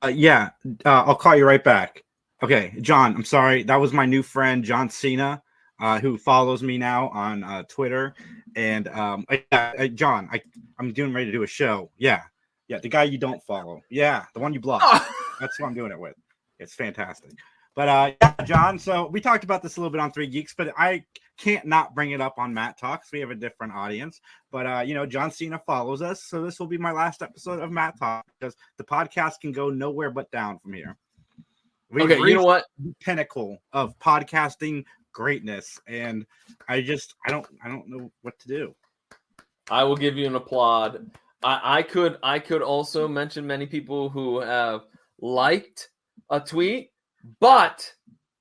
Yeah, I'll call you right back. Okay, John, I'm sorry. That was my new friend, John Cena, who follows me now on Twitter. And John, I'm doing ready to do a show. Yeah, the guy you don't follow. Yeah, the one you blocked. That's who I'm doing it with. It's fantastic. But yeah, John. So we talked about this a little bit on Three Geeks, but I can't not bring it up on Mattalk. We have a different audience. But John Cena follows us, so this will be my last episode of Mattalk because the podcast can go nowhere but down from here. We've you know what? The pinnacle of podcasting greatness, and I don't know what to do. I will give you an applaud. I could also mention many people who have liked a tweet, but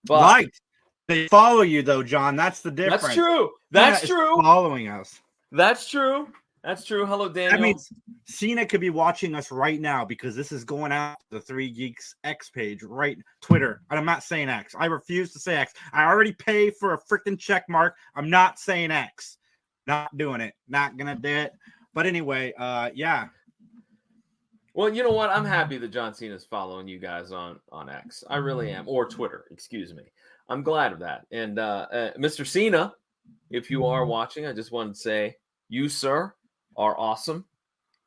liked. They follow you though, John. That's the difference. That's true. That's true. Following us. That's true. That's true. Hello, Daniel. That means Cena could be watching us right now because this is going out to the Three Geeks X page, right? Twitter. And I'm not saying X. I refuse to say X. I already pay for a freaking check mark. I'm not saying X. Not doing it. Not gonna do it. But anyway, yeah. Well, you know what? I'm happy that John Cena's following you guys on X. I really am. Or Twitter, excuse me. I'm glad of that. And Mr. Cena, if you are watching, I just wanted to say you, sir, are awesome.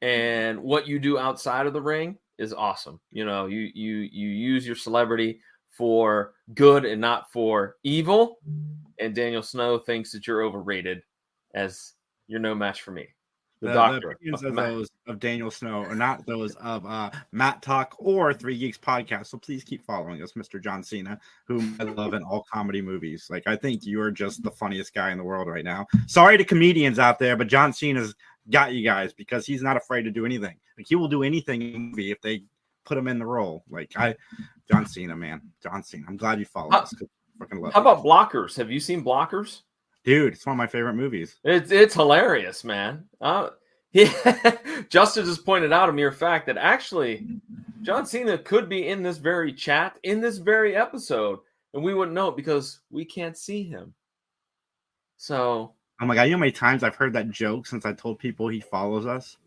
And what you do outside of the ring is awesome. You use your celebrity for good and not for evil. And Daniel Snow thinks that you're overrated, as you're no match for me. The doctor. Opinions of those of Daniel Snow are not those of Mattalk or Three Geeks podcast. So please keep following us, Mr. John Cena, whom I love in all comedy movies. Like, I think you're just the funniest guy in the world right now. Sorry to comedians out there, but John Cena's got you guys because he's not afraid to do anything. Like, he will do anything in a movie if they put him in the role. John Cena, man. John Cena. I'm glad you follow us. How about Blockers? Have you seen Blockers? Dude, it's one of my favorite movies. It's hilarious, man. Justin just pointed out a mere fact that actually John Cena could be in this very chat, in this very episode, and we wouldn't know it because we can't see him. So, oh my God, you know how many times I've heard that joke since I told people he follows us?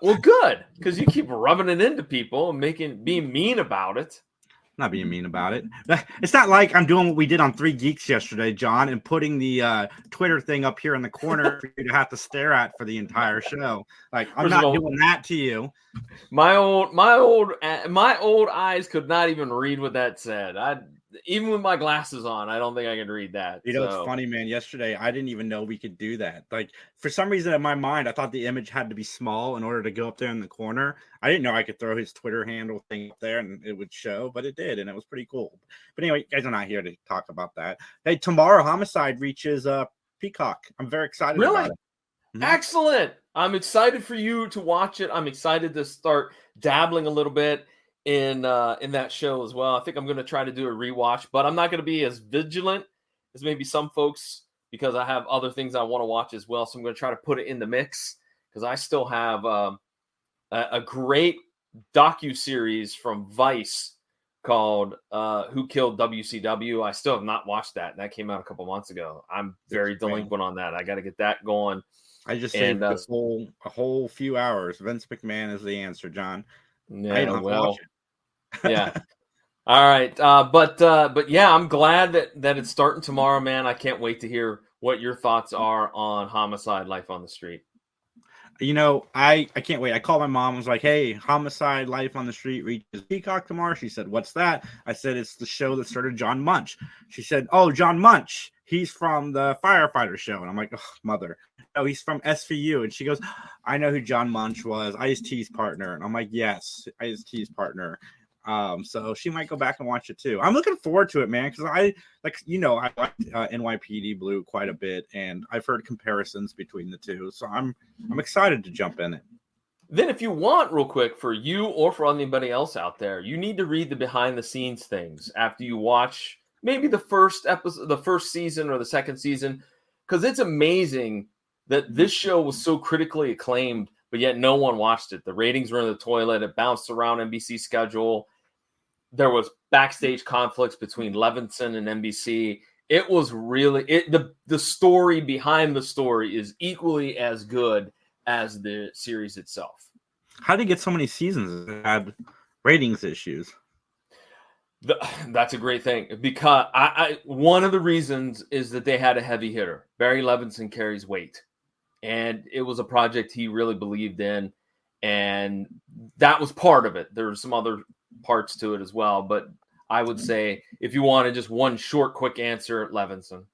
Well, good, because you keep rubbing it into people and being mean about it. Not being mean about it. It's not like I'm doing what we did on Three Geeks yesterday, John, and putting the Twitter thing up here in the corner for you to have to stare at for the entire show. Like, I'm not doing that to you. My old eyes could not even read what that said. Even with my glasses on, I don't think I could read that. It's funny, man. Yesterday, I didn't even know we could do that. Like, for some reason in my mind, I thought the image had to be small in order to go up there in the corner. I didn't know I could throw his Twitter handle thing up there and it would show, but it did, and it was pretty cool. But anyway, you guys are not here to talk about that. Hey, tomorrow, Homicide reaches Peacock. I'm very excited about it. Mm-hmm. Excellent. I'm excited for you to watch it. I'm excited to start dabbling a little bit in that show as well. I think I'm going to try to do a rewatch, but I'm not going to be as vigilant as maybe some folks because I have other things I want to watch as well. So I'm going to try to put it in the mix because I still have a great docu-series from Vice called Who Killed WCW. I still have not watched that. That came out a couple months ago. I'm very delinquent on that. I got to get that going. I just saved a whole few hours. Vince McMahon is the answer, John. Yeah, I don't have to watch it. Yeah. All right. But yeah, I'm glad that it's starting tomorrow, man. I can't wait to hear what your thoughts are on Homicide: Life on the Street. I can't wait. I called my mom. I was like, hey, Homicide: Life on the Street reaches Peacock tomorrow. She said, what's that? I said, it's the show that started John Munch. She said, oh, John Munch. He's from the Firefighter show. And I'm like, oh, mother. No, he's from SVU. And she goes, I know who John Munch was. Ice-T's partner. And I'm like, yes, Ice-T's partner. So she might go back and watch it too. I'm looking forward to it, man, because I like NYPD Blue quite a bit, and I've heard comparisons between the two. So I'm excited to jump in it. Then if you want, real quick, for you or for anybody else out there, you need to read the behind the scenes things after you watch maybe the first episode, the first season or the second season, because it's amazing that this show was so critically acclaimed, but yet no one watched it. The ratings were in the toilet. It bounced around NBC's schedule. There was backstage conflicts between Levinson and NBC. It was really the story behind the story is equally as good as the series itself. How did it get so many seasons? It had Ratings issues. That's a great thing, because I one of the reasons is that they had a heavy hitter. Barry Levinson carries weight, and it was a project he really believed in, and that was part of it. There were some other parts to it as well, but I would say if you wanted just one short, quick answer, Levinson.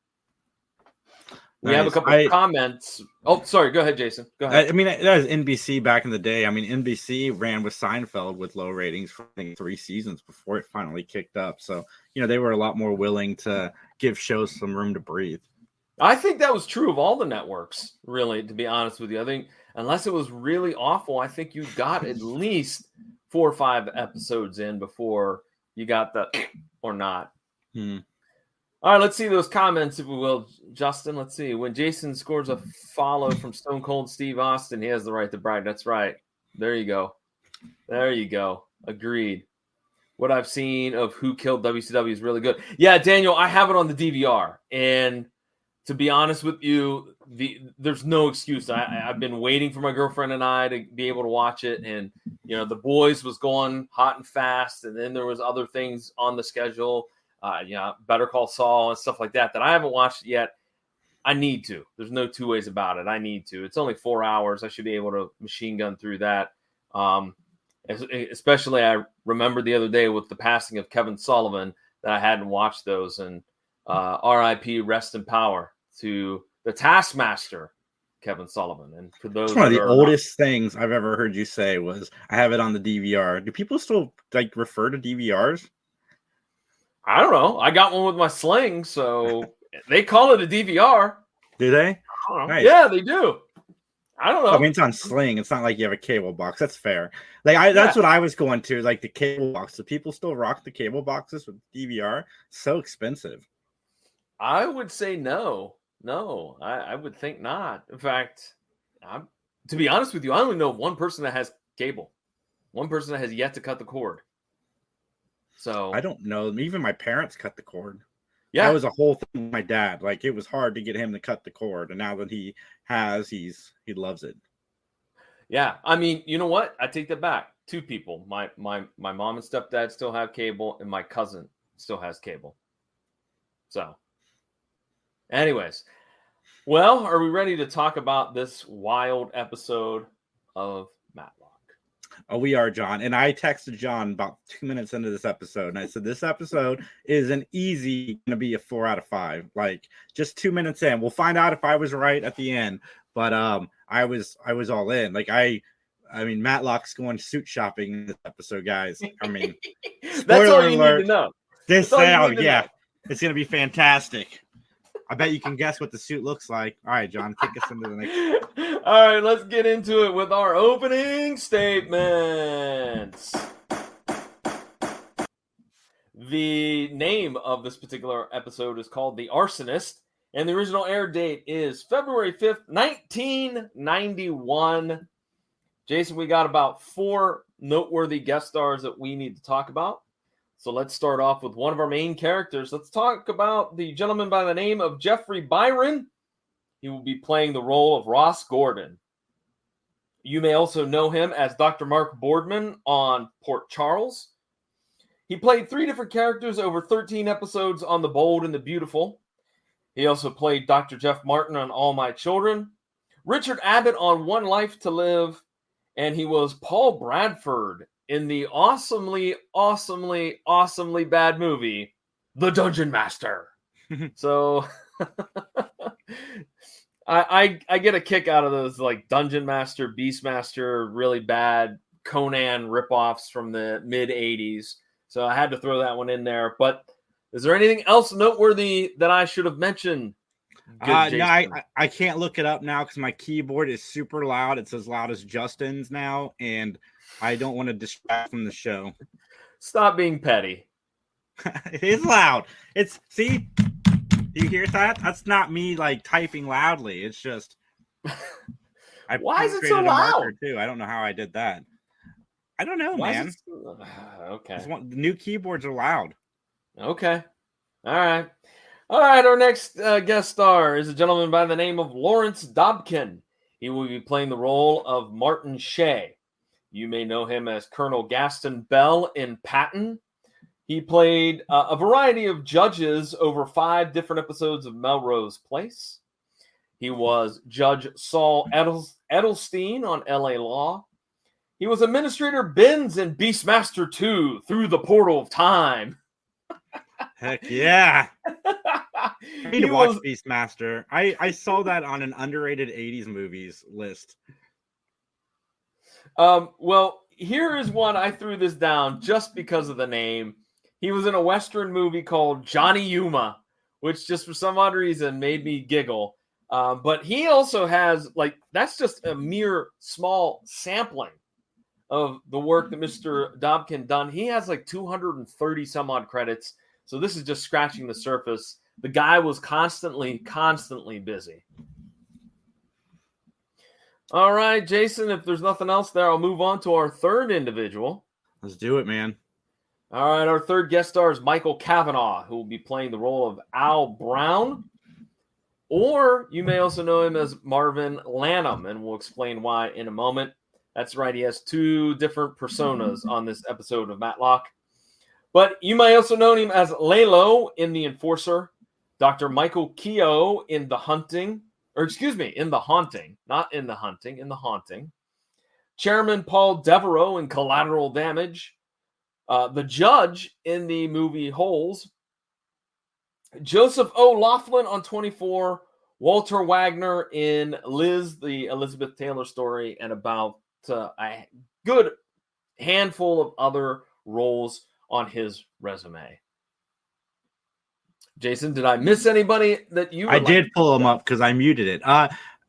We have a couple of comments. Oh, sorry. Go ahead, Jason. Go ahead. I mean, that was NBC back in the day. I mean, NBC ran with Seinfeld with low ratings for, I think, 3 seasons before it finally kicked up. So, they were a lot more willing to give shows some room to breathe. I think that was true of all the networks, really, to be honest with you. I think unless it was really awful, I think you got at least 4 or 5 episodes in before you got the or not. All right, let's see those comments, if we will, Justin. Let's see. When Jason scores a follow from Stone Cold Steve Austin, he has the right to brag. That's right. There you go. There you go. Agreed. What I've seen of Who Killed WCW is really good. Yeah, Daniel, I have it on the DVR. And to be honest with you, there's no excuse. I've been waiting for my girlfriend and I to be able to watch it. And, The Boys was going hot and fast. And then there was other things on the schedule. Better Call Saul and stuff like that I haven't watched yet. I need to. There's no two ways about it. I need to. It's only 4 hours. I should be able to machine gun through that. Especially, I remember the other day with the passing of Kevin Sullivan that I hadn't watched those. And R.I.P. Rest in power to the Taskmaster, Kevin Sullivan. And for those, one of the oldest things I've ever heard you say was, "I have it on the DVR." Do people still refer to DVRs? I don't know. I got one with my Sling, so they call it a DVR. Do they? I don't know. Nice. Yeah, they do. I don't know. I mean, it's on Sling. It's not like you have a cable box. That's fair. That's what I was going to, the cable box. Do people still rock the cable boxes with DVR? So expensive. I would say no. No, I would think not. In fact, to be honest with you, I only know one person that has cable. One person that has yet to cut the cord. So I don't know. Even my parents cut the cord. Yeah, that was a whole thing with my dad. It was hard to get him to cut the cord, and now that he loves it. Yeah, I mean, you know what? I take that back. 2 people. My mom and stepdad still have cable, and my cousin still has cable. So, anyways, well, are we ready to talk about this wild episode of Matlock? Oh, we are, John. And I texted John about 2 minutes into this episode, and I said, this episode is going to be a 4 out of 5. Just 2 minutes in. We'll find out if I was right at the end. But I was all in. I mean, Matlock's going suit shopping in this episode, guys. I mean, that's all you need to know. It's going to be fantastic. I bet you can guess what the suit looks like. All right, John, take us into the next. All right, let's get into it with our opening statements. The name of this particular episode is called The Arsonist, and the original air date is February 5th, 1991. Jason, we got about 4 noteworthy guest stars that we need to talk about. So let's start off with one of our main characters. Let's talk about the gentleman by the name of Jeffrey Byron. He will be playing the role of Ross Gordon. You may also know him as Dr. Mark Boardman on Port Charles. He played 3 different characters over 13 episodes on The Bold and the Beautiful. He also played Dr. Jeff Martin on All My Children, Richard Abbott on One Life to Live, and he was Paul Bradford in the awesomely bad movie, The Dungeon Master. So I get a kick out of those Dungeon Master, Beastmaster, really bad Conan ripoffs from the mid 80s. So I had to throw that one in there. But is there anything else noteworthy that I should have mentioned? No, I can't look it up now because my keyboard is super loud. It's as loud as Justin's now, and I don't want to distract from the show. Stop being petty. It is loud. See? Do you hear that? That's not me typing loudly. It's just why is it so loud? Too. I don't know how I did that. I don't know, man. Okay. The new keyboards are loud. Okay. All right. Our next guest star is a gentleman by the name of Lawrence Dobkin. He will be playing the role of Martin Shea. You may know him as Colonel Gaston Bell in Patton. He played a variety of judges over 5 different episodes of Melrose Place. He was Judge Saul Edelstein on LA Law. He was Administrator Benz in Beastmaster 2, Through the Portal of Time. Heck yeah. I need to watch Beastmaster. I saw that on an underrated 80s movies list. Well, here is one. I threw this down just because of the name. He was in a Western movie called Johnny Yuma, which just for some odd reason made me giggle. But he also has, like, that's just a mere small sampling of the work that Mr. Dobkin done. He has like 230 some odd credits. So this is just scratching the surface. The guy was constantly busy. All right, Jason, if there's nothing else there, I'll move on to our third individual. Let's do it, man. All right, our third guest star is Michael Cavanaugh, who will be playing the role of Al Brown. Or you may also know him as Marvin Lanham, and we'll explain why in a moment. That's right, he has 2 different personas on this episode of Matlock. But you may also know him as Lalo in The Enforcer, Dr. Michael Keogh in The Haunting, not in The Hunting, in The Haunting. Chairman Paul Devereaux in Collateral Damage. The judge in the movie Holes. Joseph O'Loughlin on 24. Walter Wagner in Liz, the Elizabeth Taylor story, and about a good handful of other roles on his resume. Jason, did I miss anybody that you? I did pull him up because I muted it.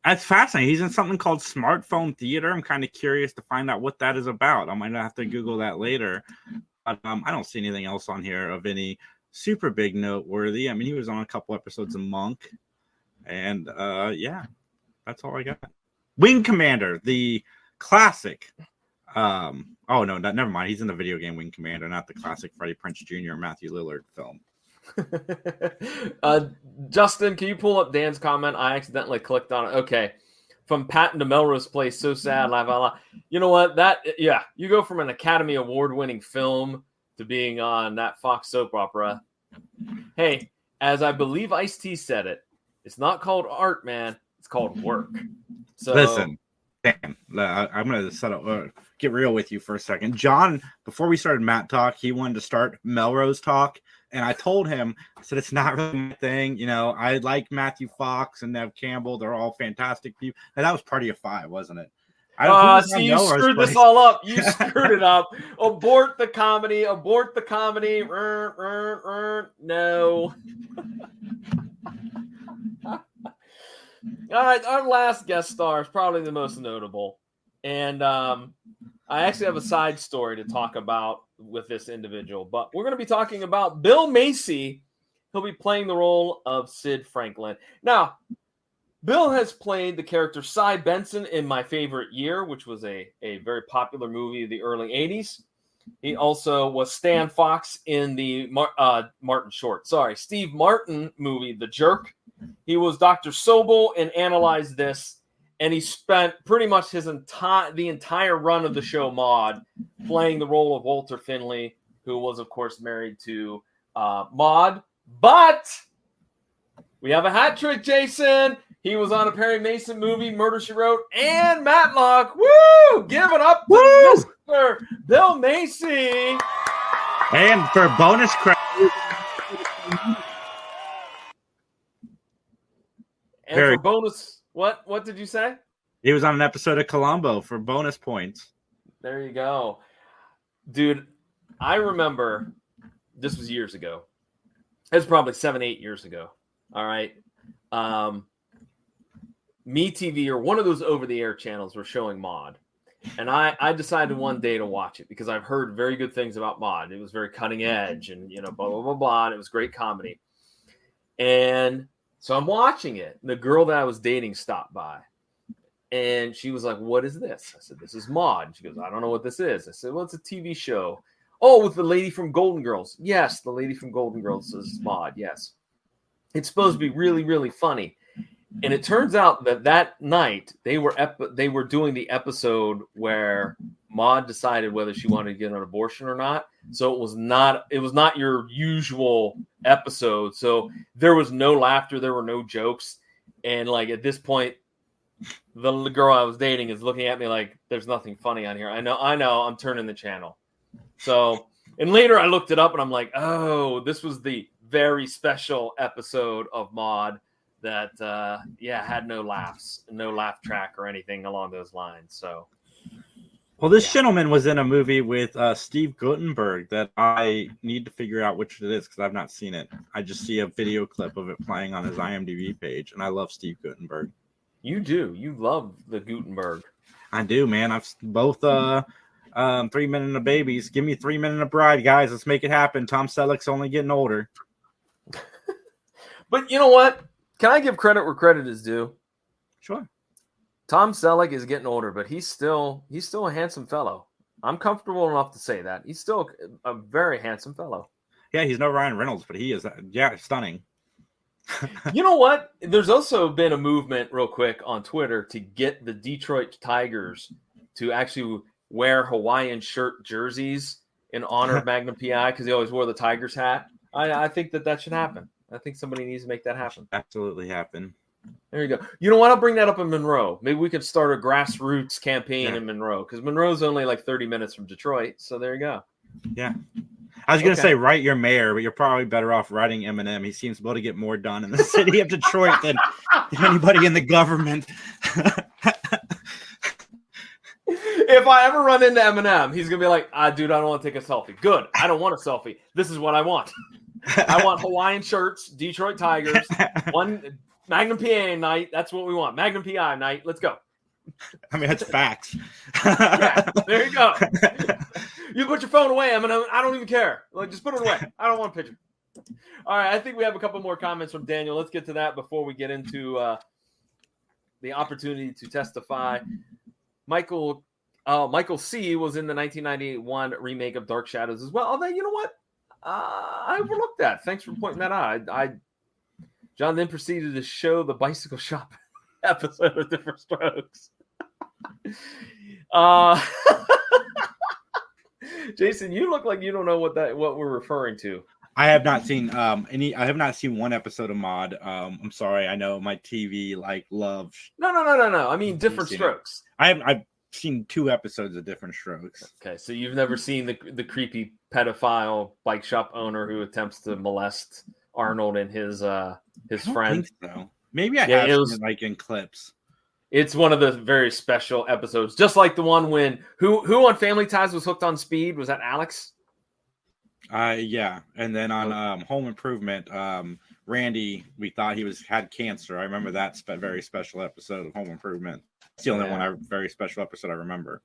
That's fascinating. He's in something called Smartphone Theater. I'm kind of curious to find out what that is about. I might have to Google that later. But I don't see anything else on here of any super big noteworthy. I mean, he was on a couple episodes of Monk. And yeah, that's all I got. Wing Commander, the classic. Oh, no, never mind. He's in the video game Wing Commander, not the classic Freddie Prinze Jr. Matthew Lillard film. Justin, can you pull up Dan's comment? I accidentally clicked on it. Okay. From Patton to Melrose Place, so sad. You know what? You go from an Academy Award-winning film to being on that Fox soap opera. Hey, as I believe Ice-T said it, it's not called art, man. It's called work. So listen, Dan, I'm going to set up, get real with you for a second. John, before we started Matt Talk, he wanted to start Melrose Talk. And I told him, I said, it's not really my thing. You know, I like Matthew Fox and Nev Campbell. They're all fantastic people. And that was Party of 5, wasn't it? See, you screwed this all up. You screwed it up. Abort the comedy. Abort the comedy. No. All right, our last guest star is probably the most notable. And I actually have a side story to talk about with this individual. But we're going to be talking about Bill Macy. He'll be playing the role of Sid Franklin. Now, Bill has played the character Cy Benson in My Favorite Year, which was a very popular movie of the early 80s. He also was Stan Fox in the Steve Martin movie, The Jerk. He was Dr. Sobel in Analyze This, and he spent pretty much the entire run of the show Maude playing the role of Walter Finley, who was, of course, married to Maude. But we have a hat trick, Jason. He was on a Perry Mason movie, Murder, She Wrote, and Matlock. Woo! Give it up to Mr. Bill Macy. And for bonus credit. And for bonus, what did you say? He was on an episode of Columbo for bonus points. There you go. Dude, I remember this was years ago. It was probably 7-8 years ago. All right. MeTV or one of those over-the-air channels were showing Maude. And I decided one day to watch it because I've heard very good things about Maude. It was very cutting edge and, blah, blah, blah, blah. And it was great comedy. And so I'm watching it. The girl that I was dating stopped by. And she was like, what is this? I said, this is Maude. And she goes, I don't know what this is. I said, well, it's a TV show. Oh, with the lady from Golden Girls. Yes, the lady from Golden Girls is Maude. Yes. It's supposed to be really, really funny. And it turns out that night they were doing the episode where Maude decided whether she wanted to get an abortion or not. So it was not your usual episode. So there was no laughter, there were no jokes, and like at this point, the girl I was dating is looking at me like, "There's nothing funny on here." I know, I'm turning the channel. So, and later I looked it up and I'm like, "Oh, this was the very special episode of Maude that had no laughs, no laugh track or anything along those lines." So, well, this gentleman was in a movie with Steve Guttenberg that I need to figure out which it is because I've not seen it. I just see a video clip of it playing on his IMDb page, and I love Steve Guttenberg. You do. You love the Guttenberg. I do, man. I've both 3 Men and a Babies. Give me 3 Men and a Bride, guys. Let's make it happen. Tom Selleck's only getting older. But you know what? Can I give credit where credit is due? Sure. Tom Selleck is getting older, but he's still a handsome fellow. I'm comfortable enough to say that. He's still a very handsome fellow. Yeah, he's no Ryan Reynolds, but he is, stunning. You know what? There's also been a movement real quick on Twitter to get the Detroit Tigers to actually wear Hawaiian shirt jerseys in honor of Magnum PI because he always wore the Tigers hat. I think that should happen. I think somebody needs to make that happen. Absolutely happen. There you go. You know what? I'll bring that up in Monroe. Maybe we could start a grassroots campaign in Monroe because Monroe's only like 30 minutes from Detroit. So there you go. Yeah. I was going to say write your mayor, but you're probably better off writing Eminem. He seems able to get more done in the city of Detroit than anybody in the government. If I ever run into Eminem, he's going to be like, dude, I don't want to take a selfie. Good. I don't want a selfie. This is what I want. I want Hawaiian shirts, Detroit Tigers, one Magnum PI night. That's what we want. Magnum PI night. Let's go. I mean, that's facts. Yeah, there you go. You put your phone away, Eminem. I don't even care. Like, just put it away. I don't want a picture. All right, I think we have a couple more comments from Daniel. Let's get to that before we get into the opportunity to testify. Michael C. was in the 1991 remake of Dark Shadows as well. Although, you know what? I overlooked that. Thanks for pointing that out. John then proceeded to show the bicycle shop episode of Different Strokes. Jason, you look like you don't know what we're referring to. I have not seen I have not seen one episode of Maude. I'm sorry. I know my TV loves. No. I mean Different Strokes. I've seen 2 episodes of Different Strokes. Okay, so you've never seen the creepy pedophile bike shop owner who attempts to molest Arnold and his friend. So. Maybe I have seen it in clips. It's one of the very special episodes, just like the one when who on Family Ties was hooked on speed. Was that Alex? Yeah, and then on Home Improvement, Randy, we thought he had cancer. I remember that very special episode of Home Improvement. It's the only very special episode I remember.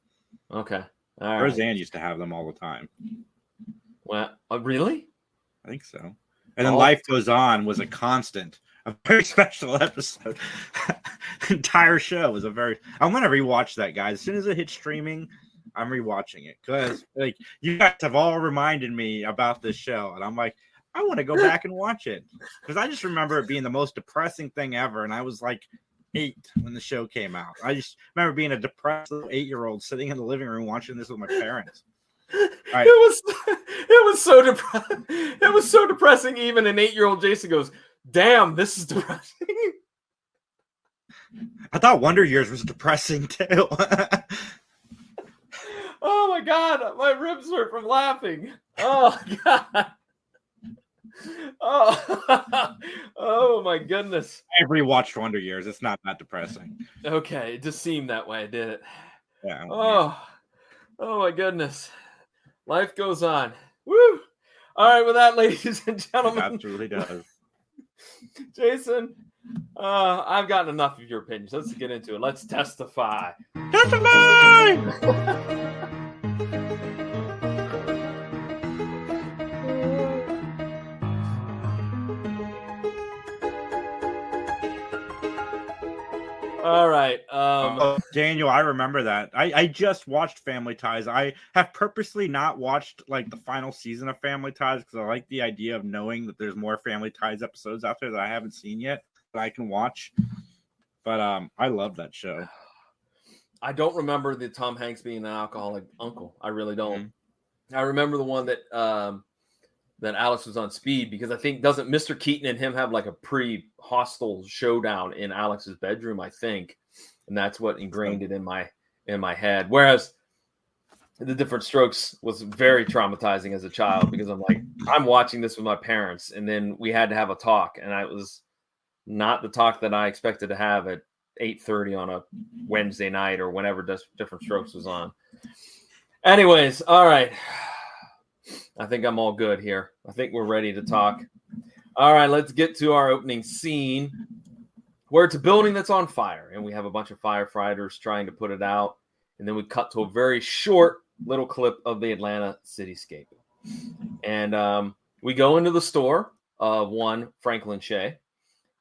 Okay, all right. Roseanne used to have them all the time. Well, really? I think so. And then Life Goes On was a constant. A very special episode. The entire show was I'm going to rewatch that, guys. As soon as it hits streaming, I'm rewatching it because you guys have all reminded me about this show, and I'm like, I want to go back and watch it because I just remember it being the most depressing thing ever, and I was like 8 when the show came out. I just remember being a depressed little 8-year-old sitting in the living room watching this with my parents. Right. It was so depressing. It was so depressing. Even an 8-year-old Jason goes, "Damn, this is depressing." I thought Wonder Years was depressing too. Oh my god, my ribs hurt from laughing. Oh god. Oh my goodness. I rewatched Wonder Years. It's not that depressing. Okay, it just seemed that way, did it? Yeah. Oh my goodness. Life goes on. Woo! All right, with that, ladies and gentlemen. It absolutely does. Jason, I've gotten enough of your opinions. Let's get into it. Let's testify. Testify! All right. Daniel, I remember that. I just watched Family Ties. I have purposely not watched the final season of Family Ties because I like the idea of knowing that there's more Family Ties episodes out there that I haven't seen yet that I can watch. But I love that show. I don't remember the Tom Hanks being an alcoholic uncle. I really don't. Mm-hmm. I remember the one that that Alex was on speed, because I think, doesn't Mr. Keaton and him have like a pre-hostile showdown in Alex's bedroom, I think, and that's what ingrained it in my head. Whereas The Different Strokes was very traumatizing as a child, because I'm watching this with my parents, and then we had to have a talk, and it was not the talk that I expected to have at 8:30 on a Wednesday night or whenever Different Strokes was on. Anyways, all right. I think I'm all good here. I think we're ready to talk. All right, let's get to our opening scene, where it's a building that's on fire, and we have a bunch of firefighters trying to put it out. And then we cut to a very short little clip of the Atlanta cityscape. And we go into the store of one Franklin Shea,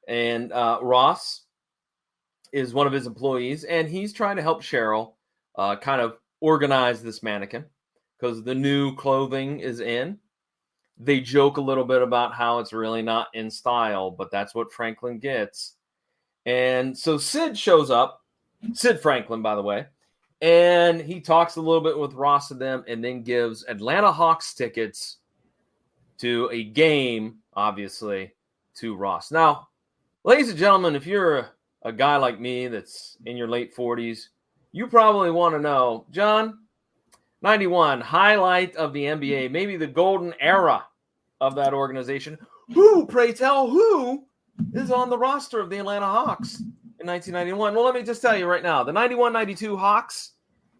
and Ross is one of his employees, and he's trying to help Cheryl kind of organize this mannequin, because the new clothing is in. They joke a little bit about how it's really not in style, but that's what Franklin gets. And so Sid shows up, Sid Franklin, by the way, and he talks a little bit with Ross and them, and then gives Atlanta Hawks tickets to a game, obviously, to Ross. Now, ladies and gentlemen, if you're a guy like me that's in your late 40s, you probably want to know, John, 91, highlight of the NBA, maybe the golden era of that organization. Who, pray tell, who is on the roster of the Atlanta Hawks in 1991? Well, let me just tell you right now, the 91-92 Hawks,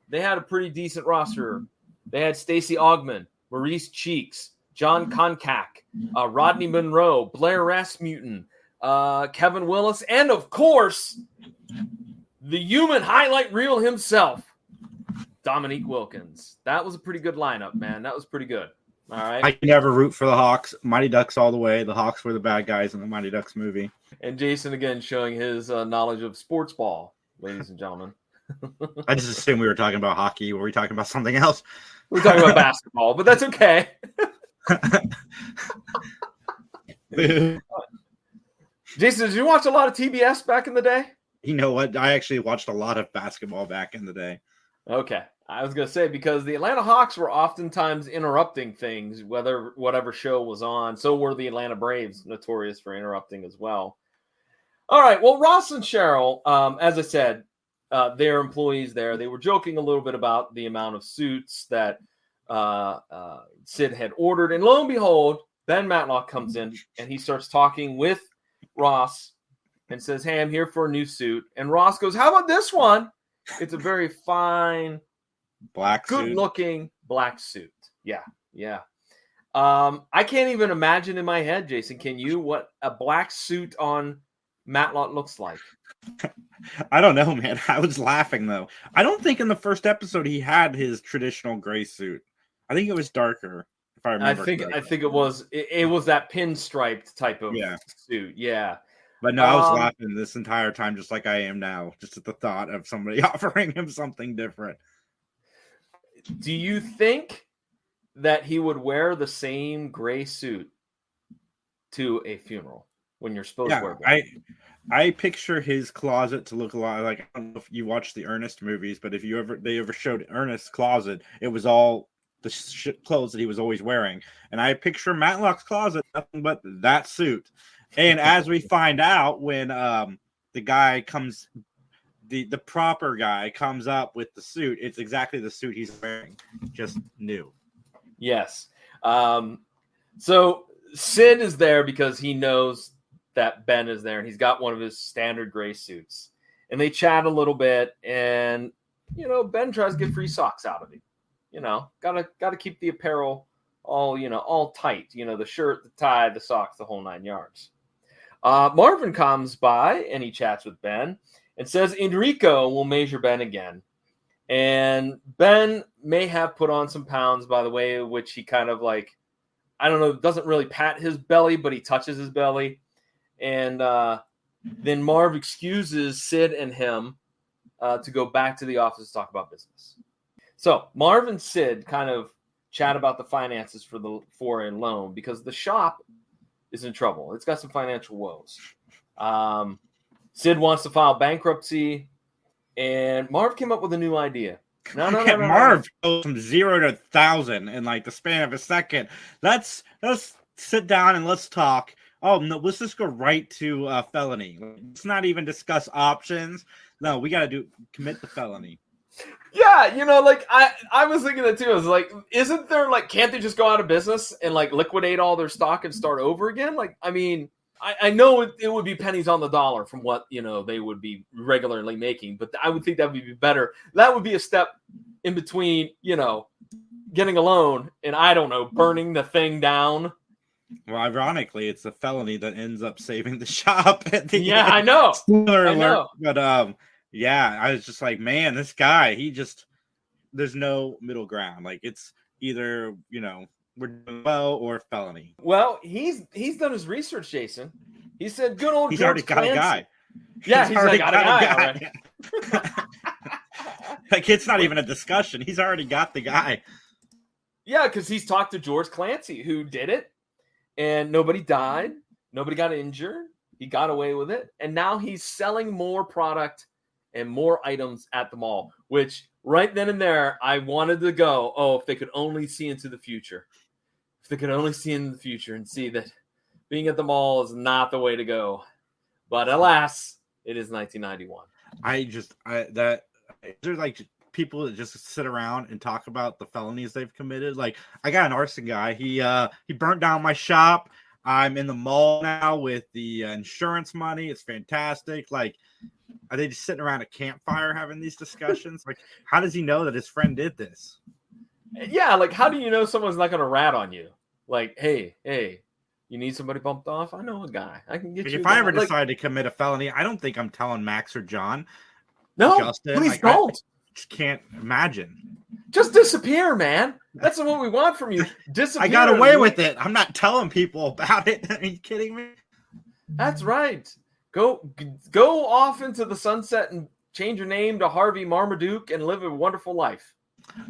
they had a pretty decent roster. They had Stacey Augmon, Maurice Cheeks, John Koncak, Rodney Monroe, Blair Rasmussen, Kevin Willis, and of course, the human highlight reel himself, Dominique Wilkins. That was a pretty good lineup, man. That was pretty good. All right. I can never root for the Hawks. Mighty Ducks all the way. The Hawks were the bad guys in the Mighty Ducks movie. And Jason, again, showing his knowledge of sports ball, ladies and gentlemen. I just assumed we were talking about hockey. Were we talking about something else? We're talking about basketball, but that's okay. Jason, did you watch a lot of TBS back in the day? You know what? I actually watched a lot of basketball back in the day. Okay. I was going to say, because the Atlanta Hawks were oftentimes interrupting things, whatever show was on. So were the Atlanta Braves, notorious for interrupting as well. All right. Well, Ross and Cheryl, as I said, they're employees there. They were joking a little bit about the amount of suits that Sid had ordered. And lo and behold, Ben Matlock comes in, and he starts talking with Ross and says, "Hey, I'm here for a new suit." And Ross goes, "How about this one?" It's a very fine, black, good-looking black suit. Yeah. I can't even imagine in my head, Jason. Can you, what a black suit on Matlock looks like? I don't know, man. I was laughing though. I don't think in the first episode he had his traditional gray suit. I think it was darker, if I remember. I think it was that pinstriped type of suit. Yeah. But no, I was laughing this entire time, just like I am now, just at the thought of somebody offering him something different. Do you think that he would wear the same gray suit to a funeral when you're supposed to wear black? I picture his closet to look a lot like, I don't know if you watch the Ernest movies, but if they ever showed Ernest's closet, it was all the clothes that he was always wearing. And I picture Matlock's closet nothing but that suit. And as we find out when the guy comes, the proper guy comes up with the suit, it's exactly the suit he's wearing, just new. Yes. So Sid is there because he knows that Ben is there, and he's got one of his standard gray suits. And they chat a little bit, and Ben tries to get free socks out of him. Gotta keep the apparel all tight. The shirt, the tie, the socks, the whole 9 yards. Marvin comes by and he chats with Ben and says Enrico will measure Ben again. And Ben may have put on some pounds, by the way, which he kind of doesn't really pat his belly, but he touches his belly. And then Marv excuses Sid and him to go back to the office to talk about business. So Marv and Sid kind of chat about the finances for the foreign loan, because the shop is in trouble. It's got some financial woes. Sid wants to file bankruptcy, and Marv came up with a new idea. No. Marv goes from 0 to 1,000 in like the span of a second. Let's sit down and let's talk. Oh no, let's just go right to felony. Let's not even discuss options. No, we got to commit the felony. Yeah, like I was thinking that too. I was like, isn't there like, can't they just go out of business and like liquidate all their stock and start over again? Like, I mean, I know it would be pennies on the dollar from what they would be regularly making, but I would think that would be better. That would be a step in between, getting a loan and I don't know, burning the thing down. Well, ironically, it's a felony that ends up saving the shop at the end. I know. Spoiler alert. But yeah, I was just like, man, this guy, there's no middle ground. Like it's either, we're doing well or felony. Well, he's done his research, Jason. He said, good old He's George already got Clancy. A guy. Yeah, he's already got a guy. Already. Like it's not even a discussion. He's already got the guy. Yeah, because he's talked to George Clancy, who did it, and nobody died. Nobody got injured. He got away with it. And now he's selling more product and more items at the mall, which right then and there, I wanted to go, oh, if they could only see into the future. If they could only see into the future and see that being at the mall is not the way to go. But alas, it is 1991. There's like people that just sit around and talk about the felonies they've committed. Like I got an arson guy. He burnt down my shop. I'm in the mall now with the insurance money. It's fantastic. Like, are they just sitting around a campfire having these discussions? Like, how does he know that his friend did this? Yeah, like, how do you know someone's not going to rat on you? Like, hey, you need somebody bumped off? I know a guy. I can get you. If I ever decide to commit a felony, I don't think I'm telling Max or John. No, Justin, please don't. I just can't imagine. Just disappear, man. That's what we want from you. Disappear. I got away with it. I'm not telling people about it. Are you kidding me? That's right. Go off into the sunset and change your name to Harvey Marmaduke and live a wonderful life.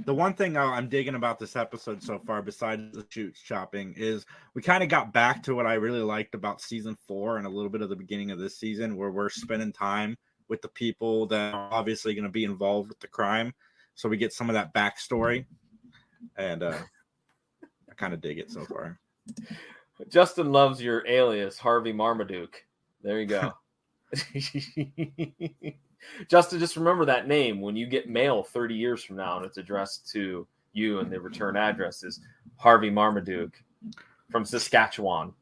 The one thing I'm digging about this episode so far, besides the shoot shopping, is we kind of got back to what I really liked about season 4 and a little bit of the beginning of this season, where we're spending time with the people that are obviously going to be involved with the crime. So we get some of that backstory. And I kind of dig it so far. Justin loves your alias, Harvey Marmaduke. There you go. Justin, just remember that name when you get mail 30 years from now and it's addressed to you and the return address is Harvey Marmaduke from Saskatchewan.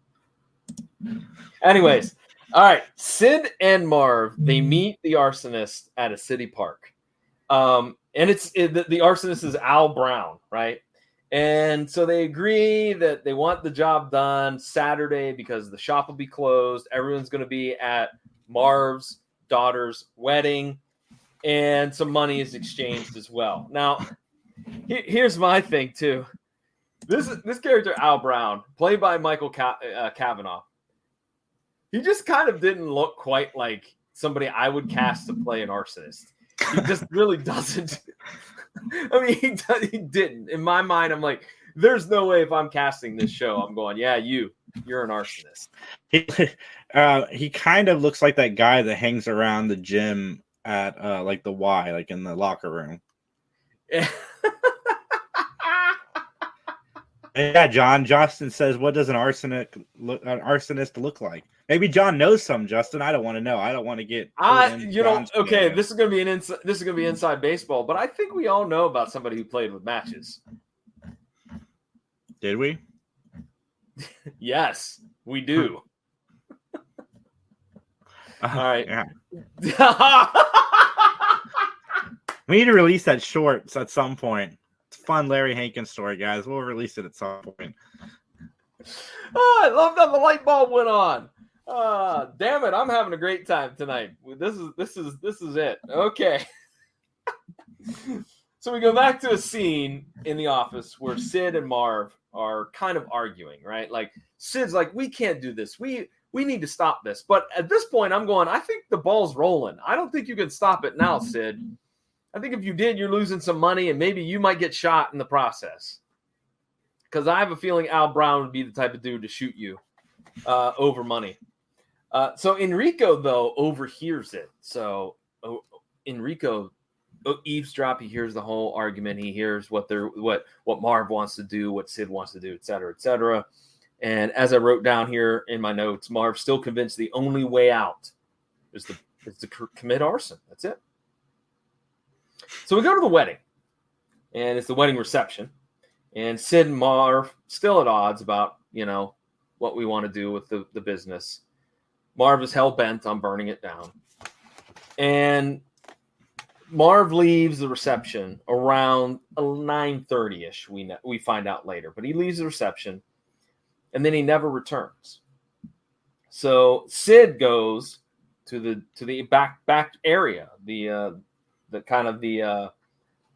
Anyways, all right. Sid and Marv, they meet the arsonist at a city park. And the arsonist is Al Brown, right? And so they agree that they want the job done Saturday because the shop will be closed. Everyone's going to be at Marv's daughter's wedding, and some money is exchanged as well. Now, here's my thing too. This character Al Brown, played by Michael Cavanaugh, he just kind of didn't look quite like somebody I would cast to play an arsonist. He just really doesn't. I mean, he didn't. In my mind, I'm like, there's no way if I'm casting this show, I'm going, yeah, you're an arsonist. He kind of looks like that guy that hangs around the gym at like the Y, like in the locker room. Yeah, John. Justin says, "What does an arsonist look like?" Maybe John knows some. Justin, I don't want to know. I don't want to get. Okay. This is gonna be inside baseball, but I think we all know about somebody who played with matches. Did we? Yes, we do. All right. Yeah. We need to release that shorts at some point. It's a fun Larry Hankins story, guys. We'll release it at some point. Oh, I love that the light bulb went on. Damn it, I'm having a great time tonight. This is it. Okay. So we go back to a scene in the office where Sid and Marv are kind of arguing, right? Like Sid's like, we can't do this. We need to stop this. But at this point, I'm going, I think the ball's rolling. I don't think you can stop it now, Sid. I think if you did, you're losing some money and maybe you might get shot in the process. Because I have a feeling Al Brown would be the type of dude to shoot you over money. So Enrico, though, overhears it. So Enrico eavesdrop. He hears the whole argument. He hears what Marv wants to do, what Sid wants to do, et cetera, et cetera. And as I wrote down here in my notes, Marv's still convinced the only way out is to commit arson. That's it. So we go to the wedding, and it's the wedding reception. And Sid and Marv still at odds about, what we want to do with the business. Marv is hell-bent on burning it down. And Marv leaves the reception around 9:30-ish. We find out later. But he leaves the reception, and then he never returns. So Sid goes to the back area,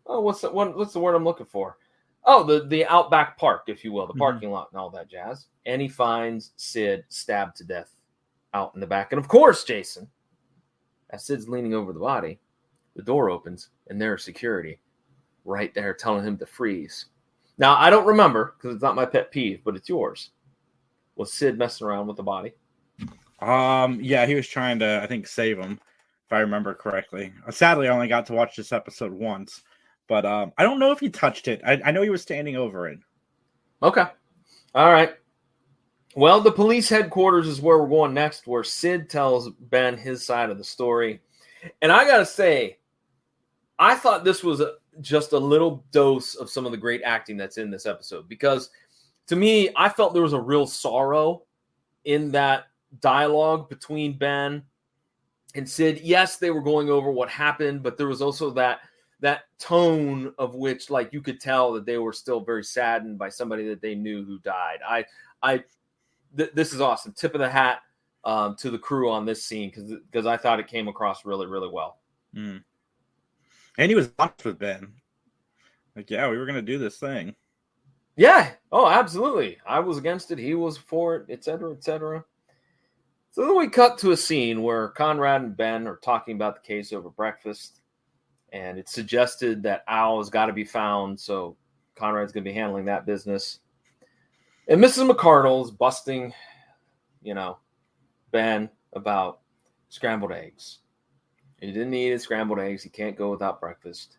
what's the word I'm looking for? Oh, the Outback Park, if you will, the parking lot and all that jazz. And he finds Sid stabbed to death out in the back. And of course, Jason, as Sid's leaning over the body, the door opens and there's security right there telling him to freeze. Now, I don't remember because it's not my pet peeve, but it's yours. Was Sid messing around with the body? Yeah, he was trying to, I think, save him, if I remember correctly. Sadly, I only got to watch this episode once. But I don't know if he touched it. I know he was standing over it. Okay. All right. Well, the police headquarters is where we're going next, where Sid tells Ben his side of the story. And I got to say, I thought this was just a little dose of some of the great acting that's in this episode. Because to me, I felt there was a real sorrow in that dialogue between Ben and Sid. Yes, they were going over what happened, but there was also that tone of which, like, you could tell that they were still very saddened by somebody that they knew who died. This is awesome. Tip of the hat to the crew on this scene because I thought it came across really, really well. Mm. And he was honest with Ben. Like, yeah, we were going to do this thing. Yeah. Oh, absolutely. I was against it. He was for it, et cetera, et cetera. So then we cut to a scene where Conrad and Ben are talking about the case over breakfast. And it's suggested that Al has got to be found, so Conrad's going to be handling that business. And Mrs. McCardle's busting, Ben about scrambled eggs. He didn't eat his scrambled eggs. He can't go without breakfast.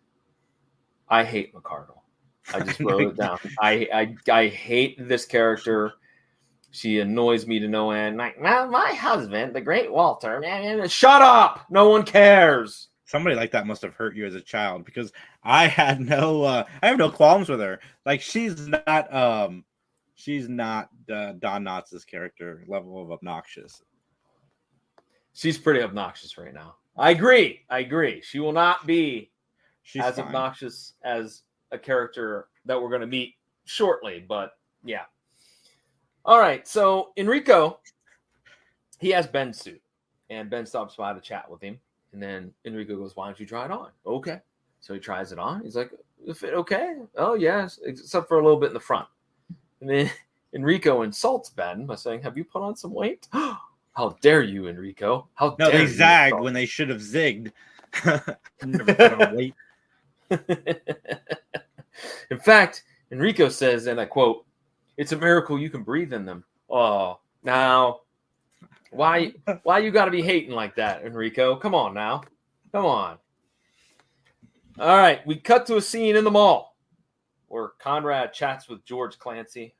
I hate McCardle. I just wrote it down. I hate this character. She annoys me to no end. Like, my husband, the great Walter. Shut up! No one cares. Somebody like that must have hurt you as a child because I have no qualms with her. Like, she's not Don Knotts' character level of obnoxious. She's pretty obnoxious right now. I agree. She will not be as fine. Obnoxious as a character that we're going to meet shortly, but yeah. All right. So Enrico, he has Ben's suit and Ben stops by to chat with him. And then Enrico goes, why don't you try it on? Okay. So he tries it on. He's like, is it okay? Oh, yes. Except for a little bit in the front. And then Enrico insults Ben by saying, have you put on some weight? How dare you, Enrico? How dare they you zagged when they should have zigged. Never put on weight. In fact, Enrico says, and I quote, it's a miracle you can breathe in them. Oh, now... Why you got to be hating like that, Enrico? Come on now. Come on. All right, we cut to a scene in the mall where Conrad chats with George Clancy.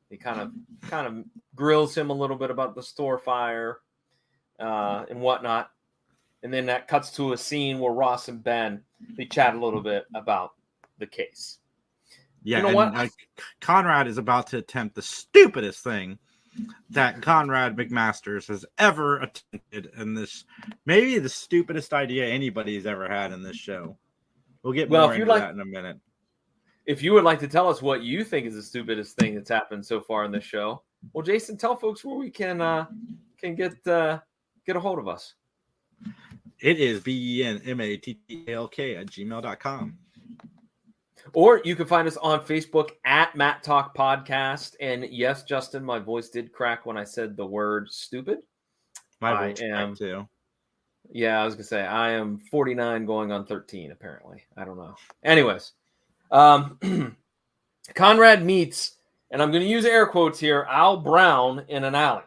He kind of grills him a little bit about the store fire and whatnot. And then that cuts to a scene where Ross and Ben, they chat a little bit about the case. Yeah, you know what? Conrad is about to attempt the stupidest thing that Conrad McMasters has ever attempted in this, maybe the stupidest idea anybody's ever had in this show. We'll get more into that in a minute. If you would like to tell us what you think is the stupidest thing that's happened so far in this show, well, Jason, tell folks where we can get a hold of us. It is benmattalk@gmail.com. Or you can find us on Facebook at Mattalk Podcast. And yes, Justin, my voice did crack when I said the word stupid. My voice cracked too. Yeah, I was going to say, I am 49 going on 13, apparently. I don't know. Anyways, Conrad meets, and I'm going to use air quotes here, Al Brown in an alley.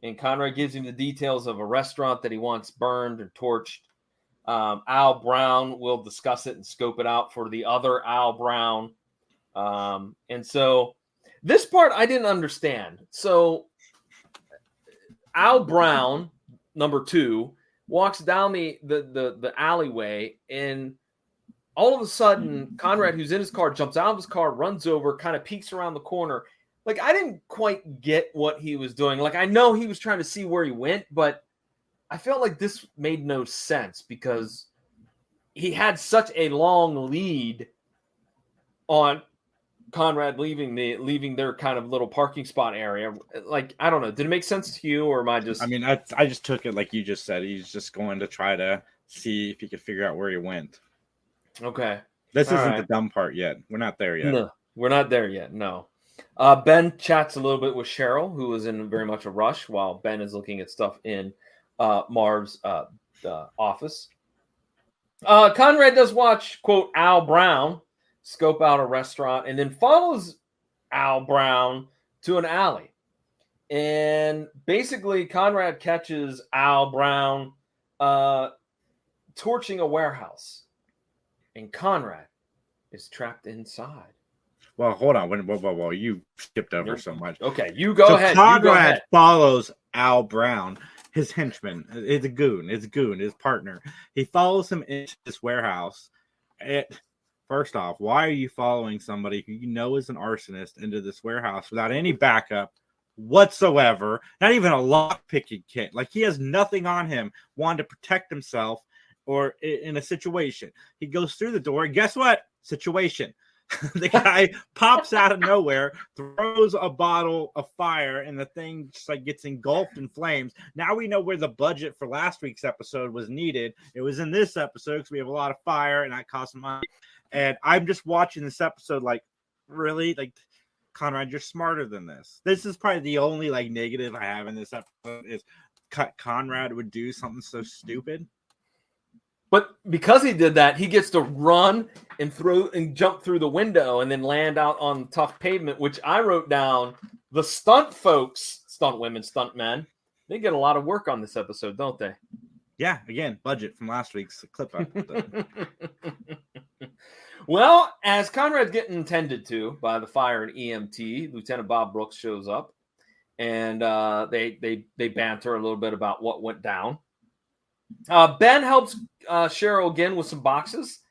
and Conrad gives him the details of a restaurant that he wants burned or torched. Al Brown will discuss it and scope it out for the other Al Brown. And so this part I didn't understand. So Al Brown, number 2, walks down the alleyway, and all of a sudden, Conrad, who's in his car, jumps out of his car, runs over, kind of peeks around the corner. Like, I didn't quite get what he was doing. Like, I know he was trying to see where he went, but I felt like this made no sense because he had such a long lead on Conrad leaving their kind of little parking spot area. Like, I don't know. Did it make sense to you, or am I just... I mean, I just took it like you just said. He's just going to try to see if he could figure out where he went. Okay. This isn't the dumb part yet. We're not there yet. No, we're not there yet. No. Ben chats a little bit with Cheryl, who is in very much a rush while Ben is looking at stuff in Marv's office. Conrad does watch, quote, Al Brown scope out a restaurant and then follows Al Brown to an alley. And basically, Conrad catches Al Brown torching a warehouse. And Conrad is trapped inside. Well, hold on. Whoa. You skipped over so much. Okay, you go ahead. Conrad follows Al Brown, his henchman, his goon, his partner. He follows him into this warehouse. First off, why are you following somebody who you know is an arsonist into this warehouse without any backup whatsoever? Not even a lock-picking kit. Like, he has nothing on him, wanting to protect himself or in a situation. He goes through the door, and guess what? Situation. The guy pops out of nowhere, throws a bottle of fire, and the thing just like gets engulfed in flames. Now we know where the budget for last week's episode was needed. It was in this episode because we have a lot of fire, and that cost money. And I'm just watching this episode like, really? Like, Conrad, you're smarter than this. This is probably the only like negative I have in this episode is Conrad would do something so stupid. But because he did that, he gets to run and jump through the window and then land out on tough pavement, which I wrote down. The stunt folks, stunt women, stunt men, they get a lot of work on this episode, don't they? Yeah, again, budget from last week's clip. Well, as Conrad's getting tended to by the fire and EMT, Lieutenant Bob Brooks shows up, and they banter a little bit about what went down. Ben helps Cheryl again with some boxes,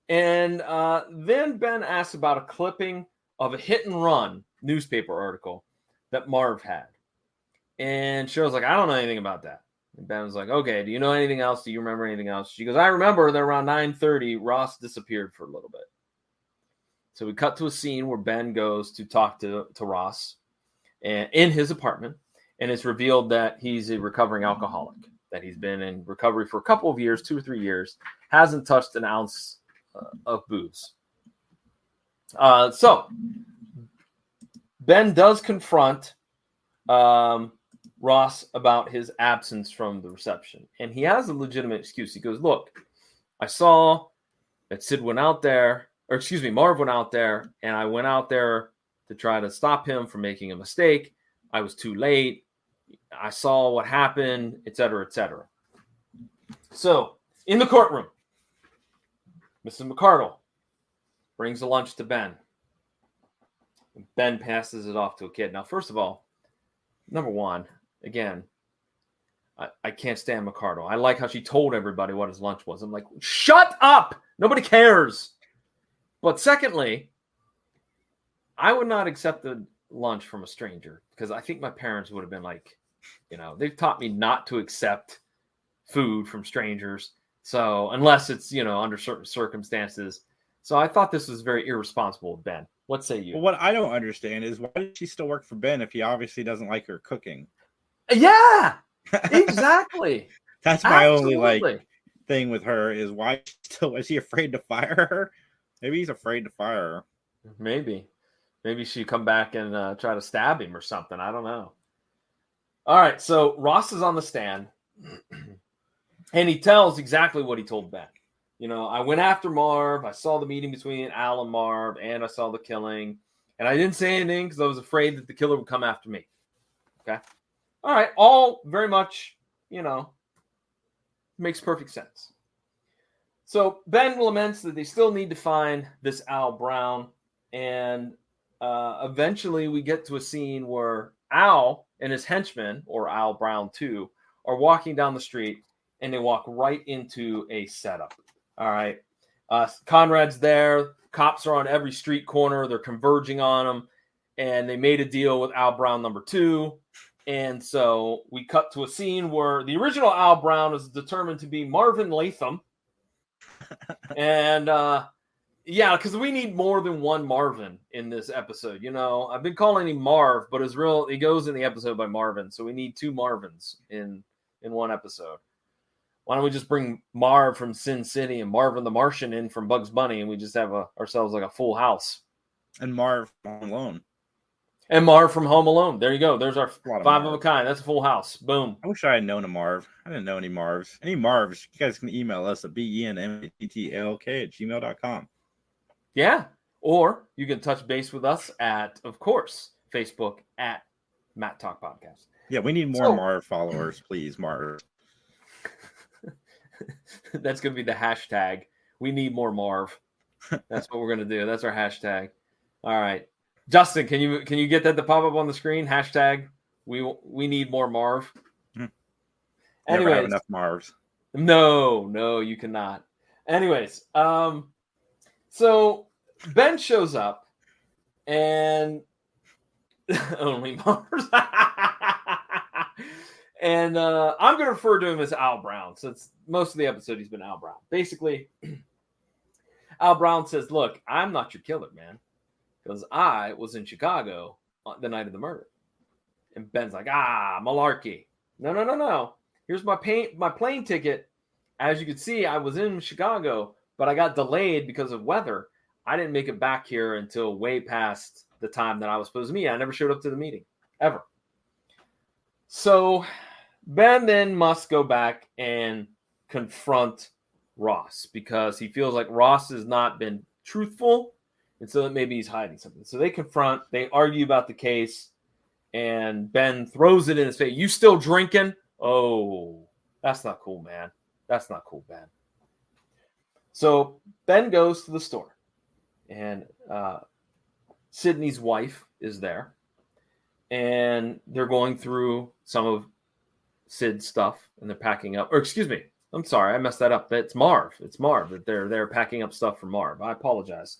and then Ben asks about a clipping of a hit and run newspaper article that Marv had, and Cheryl's like, I don't know anything about that. And Ben was like, okay, do you know anything else? Do you remember anything else? She goes, I remember that around 9:30 Ross disappeared for a little bit. So we cut to a scene where Ben goes to talk to Ross and in his apartment, and it's revealed that he's a recovering alcoholic, that he's been in recovery for a couple of years, 2 or 3 years, hasn't touched an ounce of booze. So Ben does confront Ross about his absence from the reception, and he has a legitimate excuse. He goes, look, I saw that Marv went out there, and I went out there to try to stop him from making a mistake. I was too late. I saw what happened, et cetera, et cetera. So, in the courtroom, Mrs. McCardle brings the lunch to Ben. Ben passes it off to a kid. Now, first of all, number one, again, I can't stand McCardle. I like how she told everybody what his lunch was. I'm like, shut up! Nobody cares. But secondly, I would not accept the lunch from a stranger because I think my parents would have been like, they've taught me not to accept food from strangers. So unless it's, under certain circumstances. So I thought this was very irresponsible of Ben. What say you? Well, what I don't understand is why does she still work for Ben if he obviously doesn't like her cooking? Yeah, exactly. That's my only thing with her is why is he afraid to fire her? Maybe he's afraid to fire her. Maybe she'd come back and try to stab him or something. I don't know. All right, so Ross is on the stand, and he tells exactly what he told Ben. I went after Marv. I saw the meeting between Al and Marv, and I saw the killing. And I didn't say anything because I was afraid that the killer would come after me. Okay? All right, all very much, makes perfect sense. So Ben laments that they still need to find this Al Brown, and eventually we get to a scene where Al and his henchmen, or Al Brown 2, are walking down the street, and they walk right into a setup. All right. Conrad's there. Cops are on every street corner. They're converging on him, and they made a deal with Al Brown number 2. And so we cut to a scene where the original Al Brown is determined to be Marvin Latham. And because we need more than one Marvin in this episode. I've been calling him Marv, but he goes in the episode by Marvin. So we need 2 Marvins in one episode. Why don't we just bring Marv from Sin City and Marvin the Martian in from Bugs Bunny, and we just have ourselves like a full house. And Marv from Home Alone. And Marv from Home Alone. There you go. There's our 5 Marv. of a kind. That's a full house. Boom. I wish I had known a Marv. I didn't know any Marvs. Any Marvs, you guys can email us at benmattalk@gmail.com. Yeah. Or you can touch base with us at, of course, Facebook at Mattalk Podcast. Yeah, we need more Marv followers, please, Marv. That's going to be the hashtag. We need more Marv. That's what we're going to do. That's our hashtag. All right. Justin, can you get that to pop up on the screen? Hashtag we need more Marv. Never have enough Marvs. No, you cannot. Anyways, so Ben shows up and only Marvs. And I'm going to refer to him as Al Brown, since most of the episode he's been Al Brown. Basically, Al Brown says, look, I'm not your killer, man, because I was in Chicago on the night of the murder. And Ben's like, malarkey. No. Here's my plane ticket. As you can see, I was in Chicago, but I got delayed because of weather. I didn't make it back here until way past the time that I was supposed to meet. I never showed up to the meeting, ever. So Ben then must go back and confront Ross because he feels like Ross has not been truthful, and so that maybe he's hiding something. So they argue about the case, and Ben throws it in his face. You still drinking? Oh, that's not cool, man. That's not cool, Ben. So Ben goes to the store, and Sydney's wife is there, and they're going through some of Sid's stuff, and they're packing up. Or excuse me, I'm sorry, I messed that up. It's Marv. It's Marv that they're packing up stuff for Marv. I apologize.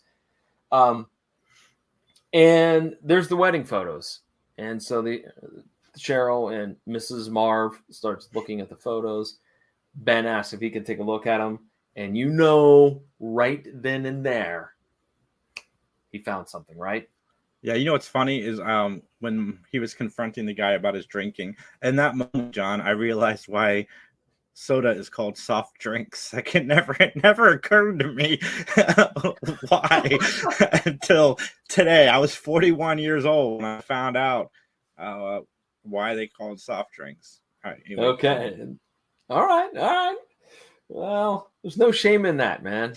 And there's the wedding photos, and so Cheryl and Mrs. Marv starts looking at the photos. Ben asks if he can take a look at them, and right then and there, he found something, right? Yeah, what's funny is when he was confronting the guy about his drinking, in that moment, John, I realized why soda is called soft drinks. It never occurred to me why until today. I was 41 years old and I found out why they called soft drinks. All right, anyway. Okay. All right. Well, there's no shame in that, man.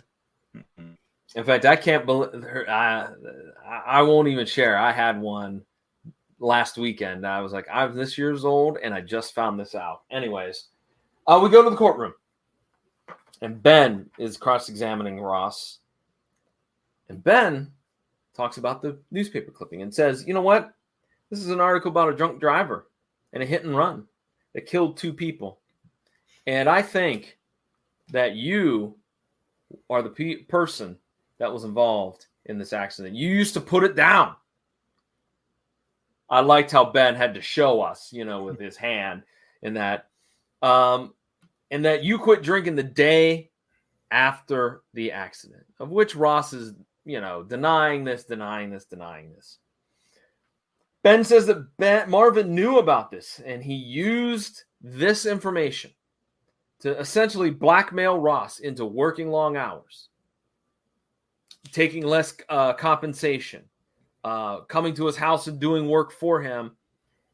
Mm-hmm. In fact, I can't believe I won't even share. I had one last weekend. I was like, I'm this year's old, and I just found this out. Anyways, we go to the courtroom, and Ben is cross-examining Ross. And Ben talks about the newspaper clipping and says, you know what? This is an article about a drunk driver and a hit and run that killed 2 people. And I think that you are the person that was involved in this accident. You used to put it down. I liked how Ben had to show us, with his hand in that. And that you quit drinking the day after the accident, of which Ross is, denying this. Ben says that Marvin knew about this, and he used this information to essentially blackmail Ross into working long hours, taking less compensation, coming to his house and doing work for him.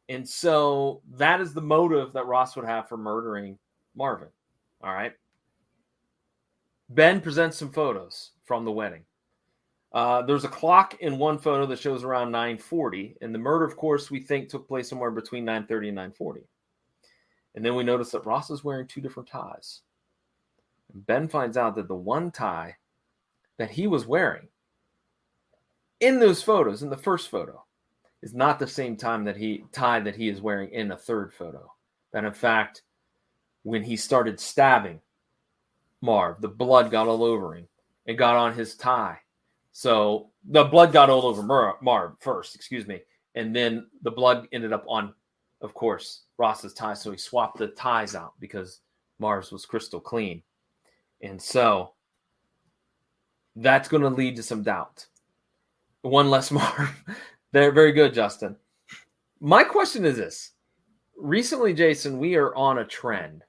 And so that is the motive that Ross would have for murdering Marvin. All right. Ben presents some photos from the wedding. There's a clock in one photo that shows around 9:40, and the murder, of course, we think took place somewhere between 9:30 and 9:40. And then we notice that Ross is wearing two different ties. And Ben finds out that the one tie that he was wearing in those photos, in the first photo, is not the same tie that he is wearing in a third photo. That in fact, when he started stabbing Marv, the blood got all over him and got on his tie. So the blood got all over Marv first, and then the blood ended up on, of course, Ross's tie. So he swapped the ties out because Marv's was crystal clean. And so that's going to lead to some doubt. One less Marv. They're very good, Justin. My question is this. Recently, Jason, we are on a trend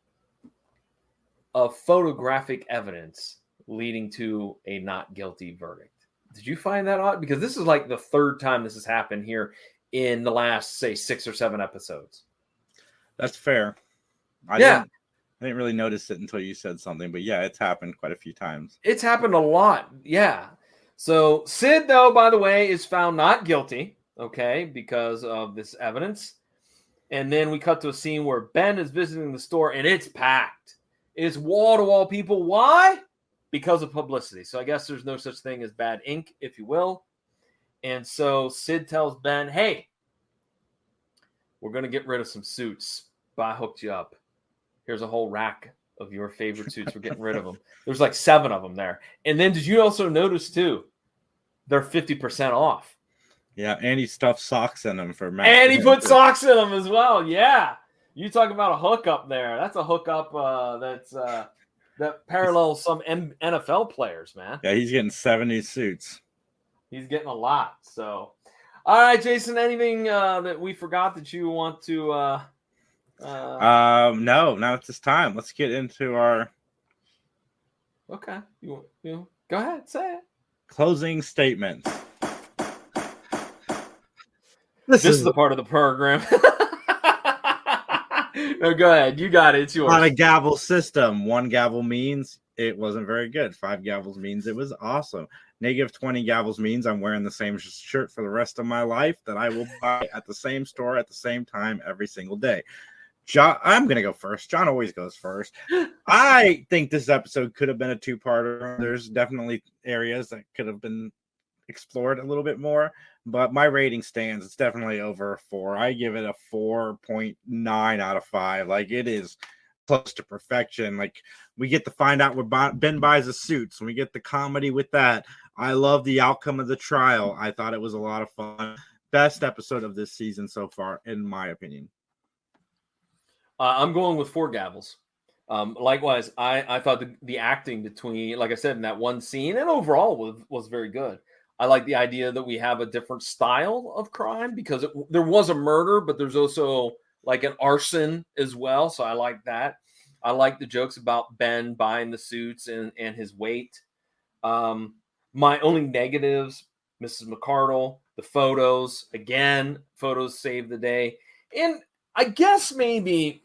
of photographic evidence leading to a not guilty verdict. Did you find that odd? Because this is like the third time this has happened here in the last, say, 6 or 7 episodes. That's fair. I didn't really notice it until you said something, but yeah, it's happened quite a few times. It's happened a lot, yeah. So Sid, though, by the way, is found not guilty, okay, because of this evidence. And then we cut to a scene where Ben is visiting the store, and it's packed. It's wall-to-wall people. Why? Because of publicity. So I guess there's no such thing as bad ink, if you will. And so Sid tells Ben, hey, we're going to get rid of some suits, but I hooked you up. Here's a whole rack of your favorite suits. We're getting rid of them. There's like 7 of them there. And then did you also notice, too, they're 50% off. Yeah, and he stuffed socks in them for Matt. And he put socks in them as well. Yeah. You talk about a hookup there. That's a hookup that parallels some NFL players, man. Yeah, he's getting 70 suits. He's getting a lot. So, all right, Jason, anything that we forgot that you want to no, not at this time. Let's get into our Okay. You go ahead, say it. Closing statements. This is the part of the program. No, go ahead. You got it. It's yours. On a gavel system, 1 gavel means it wasn't very good. 5 gavels means it was awesome. -20 gavels means I'm wearing the same shirt for the rest of my life that I will buy at the same store at the same time every single day. John, I'm going to go first. John always goes first. I think this episode could have been a 2-parter. There's definitely areas that could have been explored a little bit more, but my rating stands. It's definitely over 4. I give it a 4.9 out of 5. Like, it is close to perfection. Like, we get to find out where Ben buys the suits, and we get the comedy with that. I love the outcome of the trial. I thought it was a lot of fun. Best episode of this season so far, in my opinion. I'm going with 4 gavels. Likewise, I thought the acting between, like I said, in that one scene and overall was very good. I like the idea that we have a different style of crime because there was a murder, but there's also like an arson as well. So I like that. I like the jokes about Ben buying the suits and his weight. My only negatives, Mrs. McCardle, the photos. Again, photos save the day. And I guess maybe...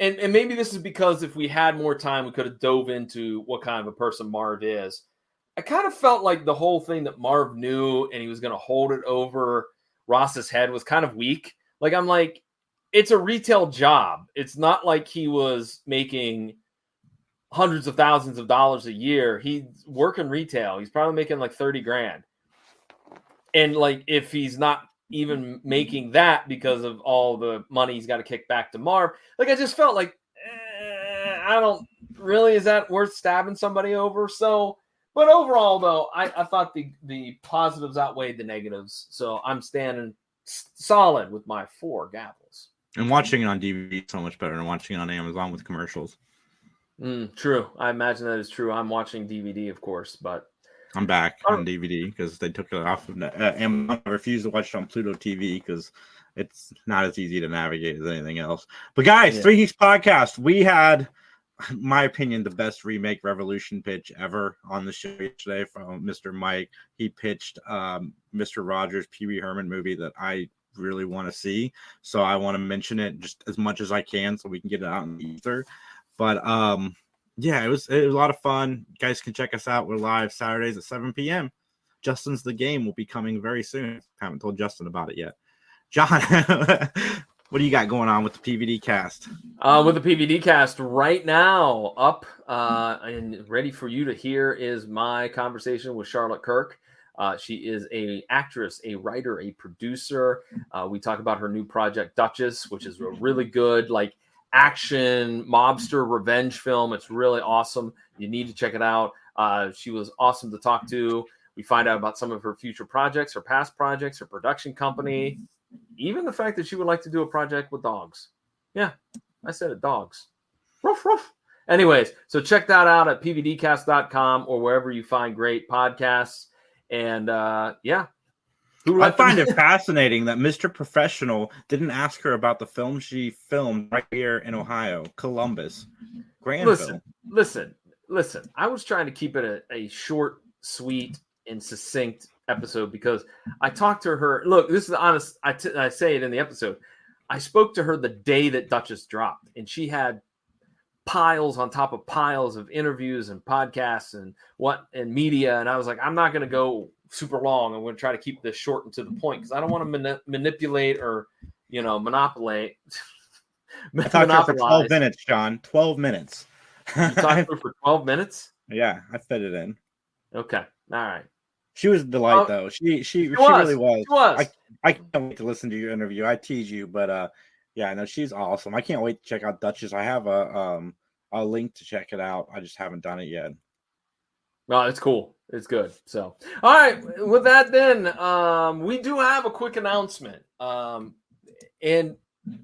And maybe this is because if we had more time, we could have dove into what kind of a person Marv is. I kind of felt like the whole thing that Marv knew and he was going to hold it over Ross's head was kind of weak. Like, I'm like, it's a retail job. It's not like he was making hundreds of thousands of dollars a year. He's working retail. He's probably making like 30 grand. And like, if he's not even making that because of all the money he's got to kick back to Marv. Like, I just felt like, I don't really, is that worth stabbing somebody over? So, but overall though, I thought the positives outweighed the negatives. So I'm standing solid with my 4 gavels. And watching it on DVD is so much better than watching it on Amazon with commercials. True. I imagine that is true. I'm watching DVD, of course, but I'm back on DVD because they took it off of Amazon. I refuse to watch it on Pluto TV because it's not as easy to navigate as anything else. But guys, 3 Geeks Podcast, we had, in my opinion, the best remake Revolution pitch ever on the show yesterday from Mr. Mike. He pitched Mr. Rogers' Pee Wee Herman movie that I really want to see. So I want to mention it just as much as I can so we can get it out in the ether. But yeah, it was a lot of fun. You guys can check us out. We're live Saturdays at 7 p.m. Justin's the Game will be coming very soon. I haven't told Justin about it yet. John, what do you got going on with the PVD cast? With the PVD cast right now up and ready for you to hear is my conversation with Charlotte Kirk. She is an actress, a writer, a producer. We talk about her new project, Duchess, which is a really good action mobster revenge film. It's really awesome. You need to check it out. She was awesome to talk to. We find out about some of her future projects, her past projects, her production company, even the fact that she would like to do a project with dogs. Yeah, I said it, dogs. Ruff, ruff. Anyways, so check that out at pvdcast.com or wherever you find great podcasts. And yeah. I find it fascinating that Mr. Professional didn't ask her about the film she filmed right here in Ohio, Columbus. Granville. Listen. I was trying to keep it a short, sweet, and succinct episode because I talked to her. Look, this is honest. I say it in the episode. I spoke to her the day that Duchess dropped, and she had piles on top of piles of interviews and podcasts and media. And I was like, I'm not going to go super long. I'm going to try to keep this short and to the point because I don't want to manipulate or, monopolize. I talked to her for 12 minutes, John. 12 minutes. You talked to her for 12 minutes? Yeah, I fit it in. Okay. All right. She was a delight, though. She really was. She was. I can't wait to listen to your interview. I tease you, but yeah, I know she's awesome. I can't wait to check out Duchess. I have a link to check it out. I just haven't done it yet. Well, it's cool. It's good. So, all right. With that, then we do have a quick announcement. And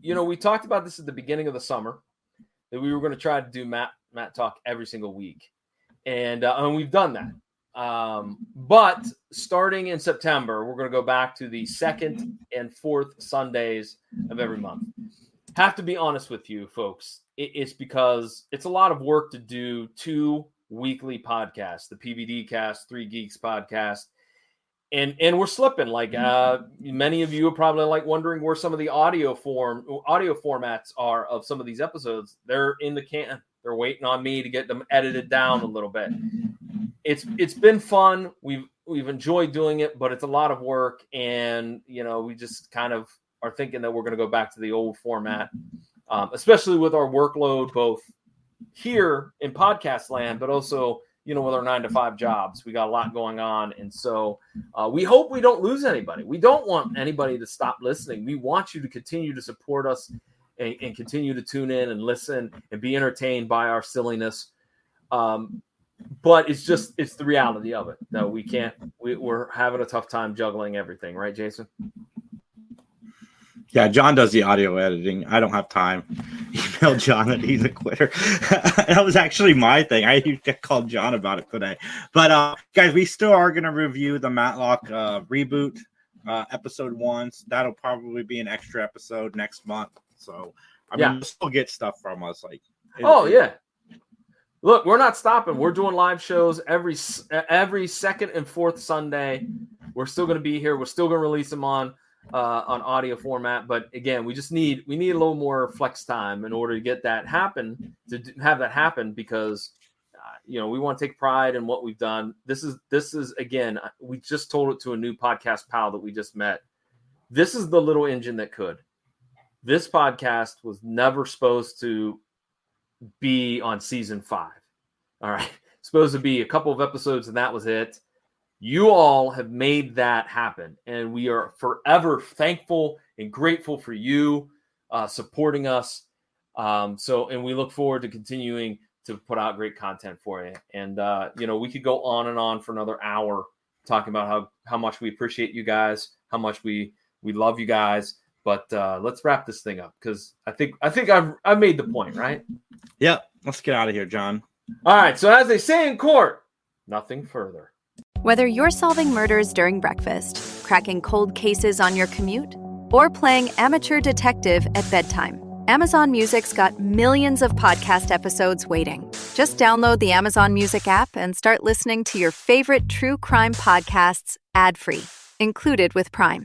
we talked about this at the beginning of the summer that we were going to try to do Mattalk every single week, and we've done that. But starting in September, we're going to go back to the second and fourth Sundays of every month. Have to be honest with you, folks. It's because it's a lot of work to do 2 weekly podcasts, the PVD cast, 3 Geeks podcast. And we're slipping. Many of you are probably wondering where some of the audio formats are of some of these episodes. They're in the can. They're waiting on me to get them edited down a little bit. It's been fun. We've enjoyed doing it, but it's a lot of work, and we just kind of are thinking that we're going to go back to the old format, especially with our workload, both here in podcast land, but also with our 9-to-5 jobs. We got a lot going on, and so we hope we don't lose anybody. We don't want anybody to stop listening. We want you to continue to support us and continue to tune in and listen and be entertained by our silliness. But it's the reality of it that we're having a tough time juggling everything. Right, Jason? Yeah, John does the audio editing. I don't have time. Email John that he's a quitter. That was actually my thing. I called John about it today. But guys, we still are going to review the Matlock reboot episode 1. So that'll probably be an extra episode next month. So you'll still get stuff from us. Yeah. Look, we're not stopping. We're doing live shows every second and fourth Sunday. We're still going to be here. We're still going to release them on audio format. But again, we need a little more flex time in order to get that happen, because we want to take pride in what we've done. This is again, we just told it to a new podcast pal that we just met. This is the little engine that could. This podcast was never supposed to be on season 5. All right. Supposed to be a couple of episodes and that was it. You all have made that happen, and we are forever thankful and grateful for you supporting us. And we look forward to continuing to put out great content for you. And we could go on and on for another hour talking about how much we appreciate you guys, how much we love you guys. But let's wrap this thing up, because I think I've made the point, right? Yep. Let's get out of here, John. All right. So as they say in court, nothing further. Whether you're solving murders during breakfast, cracking cold cases on your commute, or playing amateur detective at bedtime, Amazon Music's got millions of podcast episodes waiting. Just download the Amazon Music app and start listening to your favorite true crime podcasts ad-free, included with Prime.